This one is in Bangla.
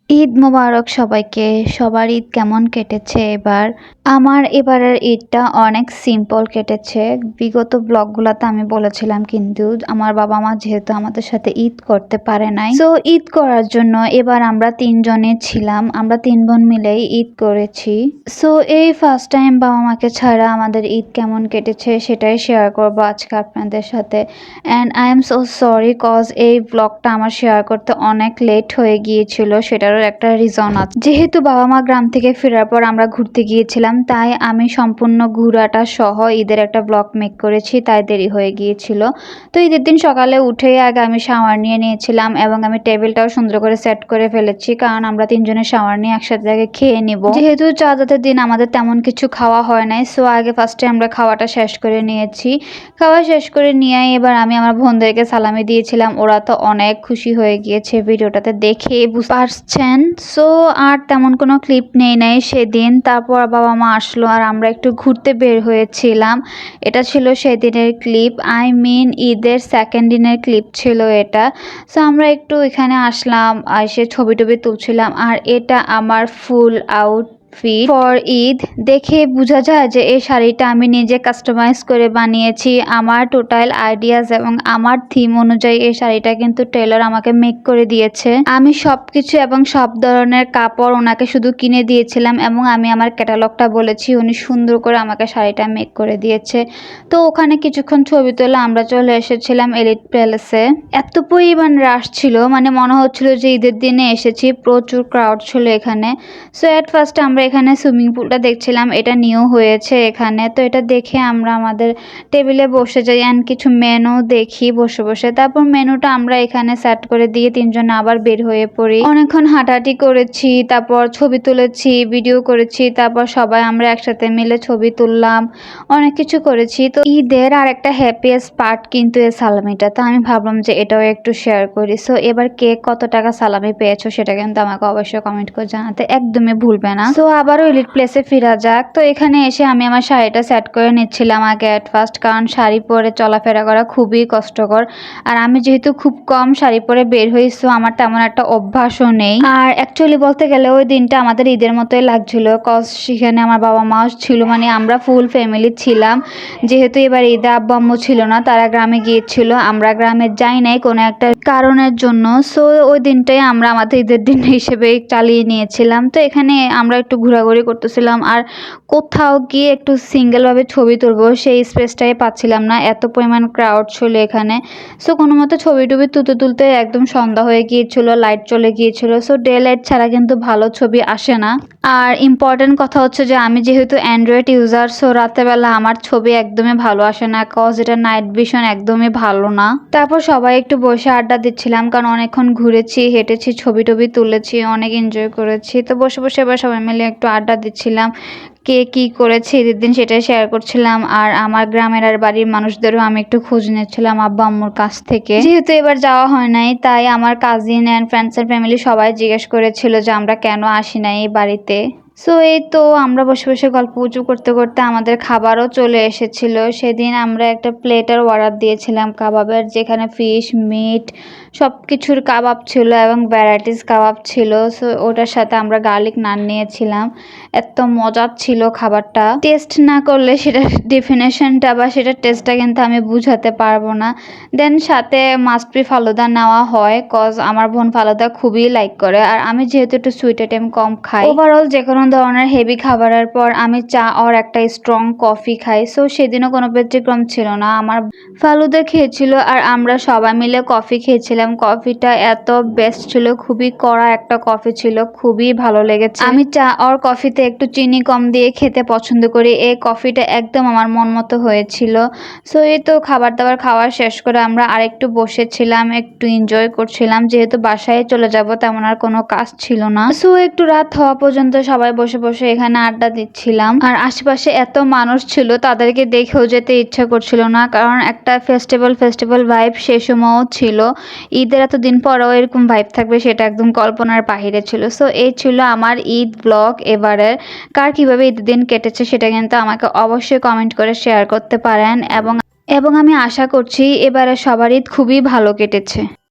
ঈদ মোবারক সবাইকে। সবার ঈদ কেমন কেটেছে এবার? আমার এবারের ঈদটা অনেক সিম্পল কেটেছে। বিগত ব্লগগুলাতে আমি বলেছিলাম, কিন্তু আমার বাবা-মা যেহেতু আমাদের সাথে ঈদ করতে পারে নাই। সো ঈদ করার জন্য এবার আমরা ৩ জনে ছিলাম। আমরা ৩ বোন মিলেই ঈদ করেছি। সো এই ফার্স্ট টাইম বাবা-মাকে ছাড়া আমাদের ঈদ কেমন কেটেছে সেটাই শেয়ার করব আজকে আপনাদের সাথে। And I am so sorry cause এই ব্লগটা আমার শেয়ার করতে অনেক লেট হয়ে গিয়েছিল। সেটারও একটা রিজন আছে। যেহেতু বাবা-মা গ্রাম থেকে ফেরার পর আমরা ঘুরতে গিয়েছিলাম, তাই আমি সম্পূর্ণ ঘোরাটা সহ ঈদের একটা ব্লগ মেক করেছি, তাই দেরি হয়ে গিয়েছিল। তো ঈদের দিন সকালে উঠেই আগে আমি শাওয়ার নিয়ে নিয়েছিলাম এবং আমি টেবিলটাও সুন্দর করে সেট করে ফেলেছি, কারণ আমরা ৩ জনের শাওয়ার নিয়ে একসাথে আগে খেয়ে নিব। যেহেতু চাঁদাতের দিন আমাদের তেমন কিছু খাওয়া হয় নাই, সো আগে ফার্স্টে আমরা খাওয়াটা শেষ করে নিয়েছি। খাওয়া শেষ করে নিয়ে এবার আমি আমার বোনদেরকে সালামি দিয়েছিলাম। ওরা তো অনেক খুশি হয়ে গিয়েছে, ভিডিওটাতে দেখে বুঝতে পারছেন। সো আর তেমন কোনো ক্লিপ নেই নাই সেদিন। তারপর বাবা মা আসলো আর আমরা একটু ঘুরতে বের হয়েছিলাম। এটা ছিল সেদিনের ক্লিপ, আই মিন ঈদের সেকেন্ড দিনের ক্লিপ ছিল এটা। সো আমরা একটু এখানে আসলাম, এসে ছবি টবি তুলছিলাম। আর এটা আমার ফুল আউট ফর ঈদ। দেখে বোঝা যায় যে এই শাড়িটা আমি নিজে কাস্টমাইজ করে বানিয়েছি। আমার টোটাল আইডিয়াস এবং আমার থিম অনুযায়ী এই শাড়িটা কিন্তু টেলর আমাকে মেক করে দিয়েছে। আমি সবকিছু এবং সব ধরনের কাপড় ওনাকে শুধু কিনে দিয়েছিলাম এবং আমি আমার ক্যাটালগটা বলেছি, উনি সুন্দর করে আমাকে শাড়িটা মেক করে দিয়েছে। তো ওখানে কিছুক্ষণ ছবি তোলা আমরা চলে এসেছিলাম এলিট প্যালেসে। এত পরিমাণ রাশ ছিল, মানে মনে হচ্ছিল যে ঈদের দিনে এসেছি। প্রচুর ক্রাউড ছিল এখানে। সো অ্যাট ফার্স্ট আমরা এখানে সুইমিং পুলটা দেখছিলাম, এটা নিউ হয়েছে এখানে। তো এটা দেখে আমরা আমাদের টেবিলে বসে যাই অ্যান্ড কিছু মেনু দেখি বসে বসে। তারপর মেনুটা আমরা এখানে সেট করে দিয়ে ৩ জন আবার বের হয়ে পড়ি। অনেকক্ষণ হাঁটাহাঁটি করেছি, তারপর ছবি তুলেছি, ভিডিও করেছি, তারপর সবাই আমরা একসাথে মিলে ছবি তুললাম, অনেক কিছু করেছি। তো ঈদের আর একটা হ্যাপিয়েস্ট পার্ট কিন্তু এই সালামিটা। তো আমি ভাবলাম যে এটাও একটু শেয়ার করি। সো এবার কে কত টাকা সালামি পেয়েছো সেটা কিন্তু আমাকে অবশ্যই কমেন্ট করে জানাতে একদমই ভুলবে না। তো আবারও এলিট প্লেসে ফিরা যাক। তো এখানে এসে আমি আমার শাড়িটা সেট করে নিচ্ছিলাম আগে অ্যাট ফার্স্ট, কারণ শাড়ি পরে চলাফেরা করা খুবই কষ্টকর। আর আমি যেহেতু খুব কম শাড়ি পরে বের হই, সো আমার তেমন একটা অভ্যাসও নেই। আর অ্যাকচুয়ালি বলতে গেলে ওই দিনটা আমাদের ঈদের মতোই লাগছিল, কজ সেখানে আমার বাবা মাও ছিল, মানে আমরা ফুল ফ্যামিলি ছিলাম। যেহেতু এবার ঈদে আব্বু আম্মু ছিল না, তারা গ্রামে গিয়েছিল, আমরা গ্রামে যাই নাই কোনো একটা কারণের জন্য। সো ওই দিনটাই আমরা আমাদের ঈদের দিন হিসেবে চালিয়ে নিয়েছিলাম। তো এখানে আমরা একটু ঘোরাঘুরি করতেছিলাম, আর কোথাও গিয়ে একটু সিঙ্গেলভাবে ছবি তুলবো সেই স্পেসটাই পাচ্ছিলাম না, এত পরিমাণ ক্রাউড ছিল এখানে। সো কোনো মতো ছবি টবি তুলতে তুলতে একদম সন্ধ্যা হয়ে গিয়েছিল, লাইট চলে গিয়েছিল। সো ডে লাইট ছাড়া কিন্তু ভালো ছবি আসে না। আর ইম্পর্টেন্ট কথা হচ্ছে যে আমি যেহেতু অ্যান্ড্রয়েড ইউজার, সো রাতেরবেলা আমার ছবি একদমই ভালো আসে না, কজ এটা নাইট ভিশন একদমই ভালো না। তারপর সবাই একটু বসে আড্ডা দিচ্ছিলাম, কারণ অনেকক্ষণ ঘুরেছি, হেঁটেছি, ছবি টবি তুলেছি, অনেক এনজয় করেছি। তো বসে বসে এবার সবাই মিলে একটু আড্ডা দিচ্ছিলাম, কে কি করেছে ঈদের দিন সেটাই শেয়ার করছিলাম। আর আমার গ্রামের আর বাড়ির মানুষদেরও আমি একটু খোঁজ নিচ্ছিলাম আব্বা আম্মুর কাছ থেকে। যেহেতু এবার যাওয়া হয় নাই, তাই আমার cousin and friends and family সবাই জিজ্ঞেস করেছিল যে আমরা কেন আসি নাই এই বাড়িতে। সো এই তো আমরা বসে বসে গল্প গুজব করতে করতে আমাদের খাবারও চলে এসেছিল। সেদিন আমরা একটা প্লেটার অর্ডার দিয়েছিলাম কাবাবের, যেখানে ফিশ, মিট সব কিছুর কাবাব ছিল এবং ভ্যারাইটিস কাবাব ছিল। সো ওটার সাথে আমরা গার্লিক নান নিয়েছিলাম। এত মজার ছিল খাবারটা, টেস্ট না করলে সেটার ডেফিনেশনটা বা সেটার টেস্টটা কিন্তু আমি বুঝাতে পারবো না। দেন সাথে মাস্ট বি ফালুদা নেওয়া হয়, কজ আমার বোন ফালুদা খুবই লাইক করে, আর আমি যেহেতু একটু সুইট আইটেম কম খাই। ওভারঅল যে কোনো ধরনের হেভি খাবারের পর আমি চা আর একটা স্ট্রং কফি খাই। সো সেদিনও কোনো ব্যতিক্রম ছিল না, আমার ফালুদা খেয়েছিল আর আমরা সবাই মিলে কফি খেয়েছিলাম। কফিটা এত বেস্ট ছিল, খুবই কড়া একটা কফি ছিল, খুবই ভালো লেগেছে। আমি চা আর কফিতে একটু চিনি কম দিয়ে খেতে পছন্দ করি, এই কফিটা একদম আমার মন মতো হয়েছিল। সো এই তো খাবার দাবার খাওয়া শেষ করে আমরা আরেকটু বসেছিলাম, একটু এনজয় করছিলাম, যেহেতু বাসায় চলে যাব তেমন আর কোনো কাজ ছিল না। সো একটু রাত হওয়া পর্যন্ত সবাই বসে বসে এখানে আড্ডা দিচ্ছিলাম। আর আশেপাশে এত মানুষ ছিল, তাদেরকে দেখেও যেতে ইচ্ছা করছিল না, কারণ একটা ফেস্টিভ্যাল ভাইব সে সময়ও ছিল। ঈদের এতদিন পরেও এরকম ভাইব থাকবে সেটা একদম কল্পনার বাহিরে ছিল। সো এই ছিল আমার ঈদ ব্লগ এবারের। কার কিভাবে ঈদের দিন কেটেছে সেটা কিন্তু আমাকে অবশ্যই কমেন্ট করে শেয়ার করতে পারেন, এবং আমি আশা করছি এবারে সবার ঈদ খুবই ভালো কেটেছে।